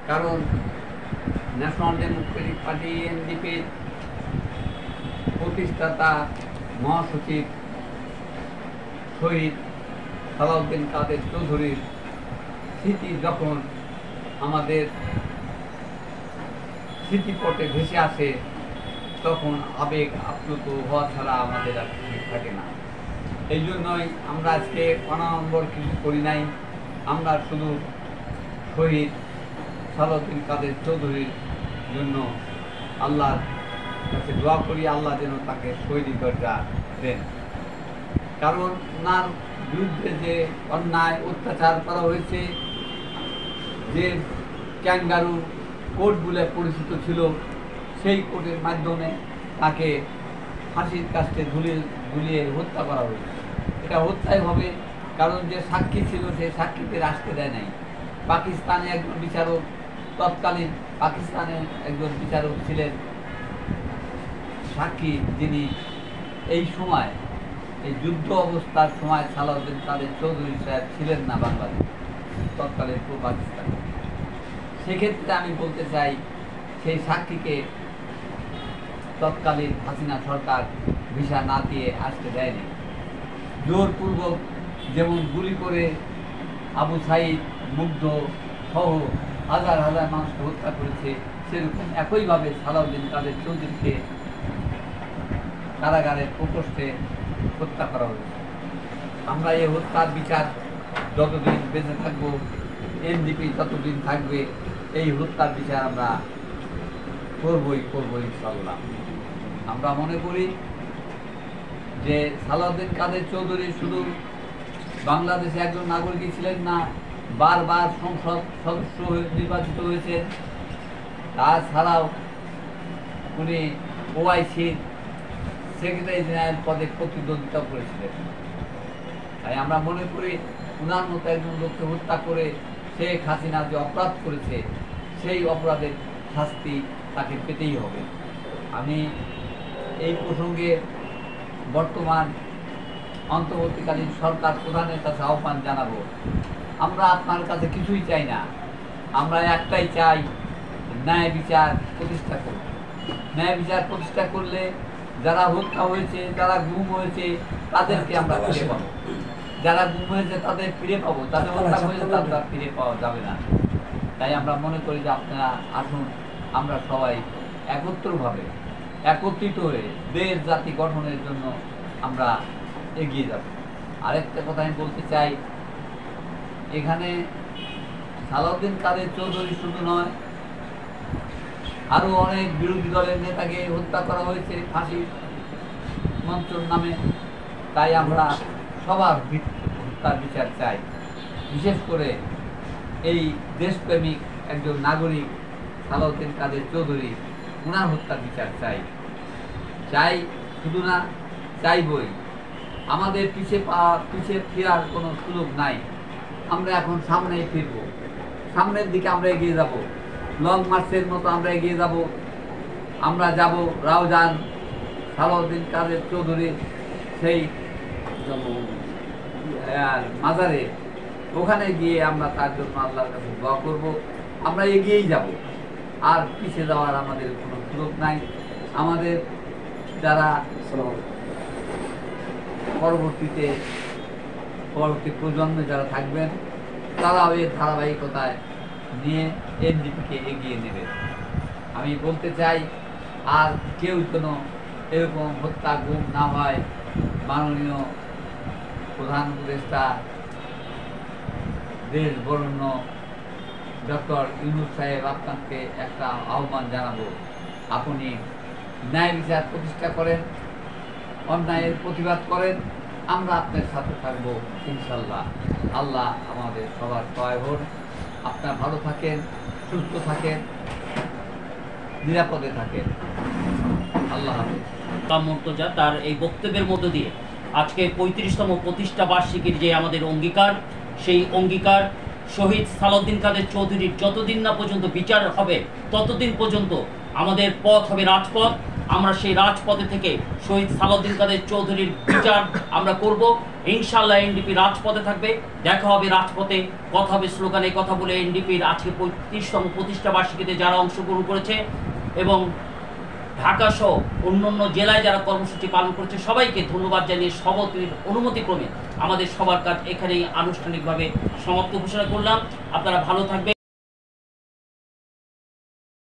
কারণ national Democratic party এনডিপির প্রতিষ্ঠাতা মহাসচিব শহীদ সালাউদ্দিন কাদের চৌধুরীর স্মৃতি যখন আমাদের স্মৃতিপটে ভেসে আসে তখন আবেগ আপ্লুত হওয়া ছাড়া আমাদের আর কিছু থাকে না। এই জন্যই আমরা আজকে অনাড়ম্বর কিছু করি নাই। আমরা শুধু শহীদ সালাউদ্দিন কাদের চৌধুরীর জন্য আল্লাহর কাছে দোয়া করি, আল্লাহ যেন তাকে শহীদি দরজা দেন। কারণ ওনার বিরুদ্ধে যে অন্যায় অত্যাচার করা হয়েছে, যে ক্যাঙ্গারু কোর্ট বলে পরিচিত ছিল, সেই কোর্টের মাধ্যমে তাকে ফাঁসির কাস্টে ঝুলিয়ে হত্যা করা হয়েছে। এটা হত্যাই হবে, কারণ যে সাক্ষী ছিল সেই সাক্ষীকে আসতে দেয় নাই। পাকিস্তানে একজন বিচারক, তৎকালীন পাকিস্তানের একজন বিচারক ছিলেন সাক্ষী, যিনি এই সময় এই যুদ্ধ অবস্থার সময় সালাউদ্দিন কাদের চৌধুরী সাহেব ছিলেন না বাংলাদেশ, তৎকালীন পূর্ব পাকিস্তানে। সেক্ষেত্রে আমি বলতে চাই সেই সাক্ষীকে তৎকালীন হাসিনা সরকার ভিসা না দিয়ে আসতে দেয়নি। জোরপূর্বক যেমন গুলি করে আবু সাইদ, মুগ্ধ সহ হাজার হাজার মানুষকে হত্যা করেছে, সেরকম একইভাবে সালাউদ্দিন কাদের চৌধুরীকে কারাগারের প্রকোষ্ঠে হত্যা করা হয়েছে। আমরা এই হত্যার বিচার যতদিন বেঁচে থাকবো, এনডিপি যতদিন থাকবে, এই হত্যার বিচার আমরা করবই ইনশাআল্লাহ। আমরা মনে করি যে সালাউদ্দিন কাদের চৌধুরী শুধু বাংলাদেশে একজন নাগরিক ছিলেন না, বারবার সংসদ সদস্য নির্বাচিত হয়েছেন। তাছাড়াও উনি ওআইসির সেক্রেটারি জেনারেল পদে প্রতিদ্বন্দ্বিতা করেছিলেন। তাই আমরা মনে করি উনার মতো একজন লোককে হত্যা করে শেখ হাসিনা যে অপরাধ করেছে, সেই অপরাধের শাস্তি তাকে পেতেই হবে। আমি এই প্রসঙ্গে বর্তমান অন্তর্বর্তীকালীন সরকার প্রধানের কাছে আহ্বান জানাবো, আমরা আপনার কাছে কিছুই চাই না, আমরা একটাই চাই, ন্যায় বিচার প্রতিষ্ঠা করব। ন্যায় বিচার প্রতিষ্ঠা করলে যারা হত্যা হয়েছে, যারা গুম হয়েছে, তাদেরকে আমরা ফিরে পাবো। যারা গুম হয়েছে তাদের ফিরে পাবো, তাদের হত্যা হয়েছে তাদের ফিরে পাওয়া যাবে না। তাই আমরা মনে করি যে আপনারা আসুন, আমরা সবাই একত্রভাবে একত্রিত হয়ে দেশ জাতি গঠনের জন্য আমরা এগিয়ে যাব। আরেকটা কথা আমি বলতে চাই, এখানে সালাউদ্দিন কাদের চৌধুরী শুধু নয়, আরো অনেক বিরোধী দলের নেতাকে হত্যা করা হয়েছে ফাঁসি মঞ্চর নামে। তাই আমরা সবার হত্যার বিচার চাই। বিশেষ করে এই দেশপ্রেমিক একজন নাগরিক সালাউদ্দিন কাদের চৌধুরী, ওনার হত্যার বিচার চাই শুধু না, চাইবই। আমাদের পিছিয়ে ফেরার কোনো সুযোগ নাই। আমরা এখন সামনেই ফিরব, সামনের দিকে আমরা এগিয়ে যাব, লং মার্চের মতো আমরা এগিয়ে যাব। আমরা যাব রাউজান সালাউদ্দিন কাদের চৌধুরীর সেই মাজারে, ওখানে গিয়ে আমরা তার জন্য আল্লাহর কাছে দোয়া করব। আমরা এগিয়েই যাব, আর পিছিয়ে যাওয়ার আমাদের কোনো সুযোগ নাই। আমাদের যারা পরবর্তী প্রজন্মে যারা থাকবেন, তারাও এর ধারাবাহিকতায় নিয়ে এনডিপিকে এগিয়ে নেবে। আমি বলতে চাই, আর কেউ যেন এরকম হত্যা গুম না হয়। মাননীয় প্রধান উপদেষ্টা দেশ বরেণ্য ডক্টর ইউনূস সাহেব, আপনাকে একটা আহ্বান জানাবো, আপনি ন্যায় বিচার প্রতিষ্ঠা করেন, অন্যায়ের প্রতিবাদ করেন, আমরা আপনার সাথে থাকবো ইনশাল্লাহ। আল্লাহ আমাদের সবার সহায় হন। আপনারা ভালো থাকেন, সুস্থ থাকেন, নিরাপদে থাকেন। আল্লাহ হাফেজ। মুর্তজা তার এই বক্তব্যের মধ্য দিয়ে আজকে 35তম প্রতিষ্ঠা বার্ষিকীর যে আমাদের অঙ্গীকার, সেই অঙ্গীকার শহীদ সালাউদ্দিন কাদের চৌধুরীর যতদিন না পর্যন্ত বিচার হবে, ততদিন পর্যন্ত আমাদের পথ হবে রাজপথ। আমরা সেই রাজপথে থেকে শহীদ সালাউদ্দিন কাদের চৌধুরীর বিচার আমরা করব। ইনশাআল্লাহ এনডিপি রাজপথে থাকবে, দেখা হবে রাজপথে, কথা হবে স্লোগানে, কথা বলে এনডিপির আজকে 35তম প্রতিষ্ঠা বার্ষিকীতে যারা অংশগ্রহণ করেছে এবং ঢাকা সহ অন্যান্য জেলায় যারা কর্মসূচি পালন করেছে সবাইকে ধন্যবাদ জানিয়ে সভাপতির অনুমতিক্রমে আমাদের সবার কাজ এখানেই আনুষ্ঠানিকভাবে সমাপ্ত ঘোষণা করলাম। আপনারা ভালো থাকবেন।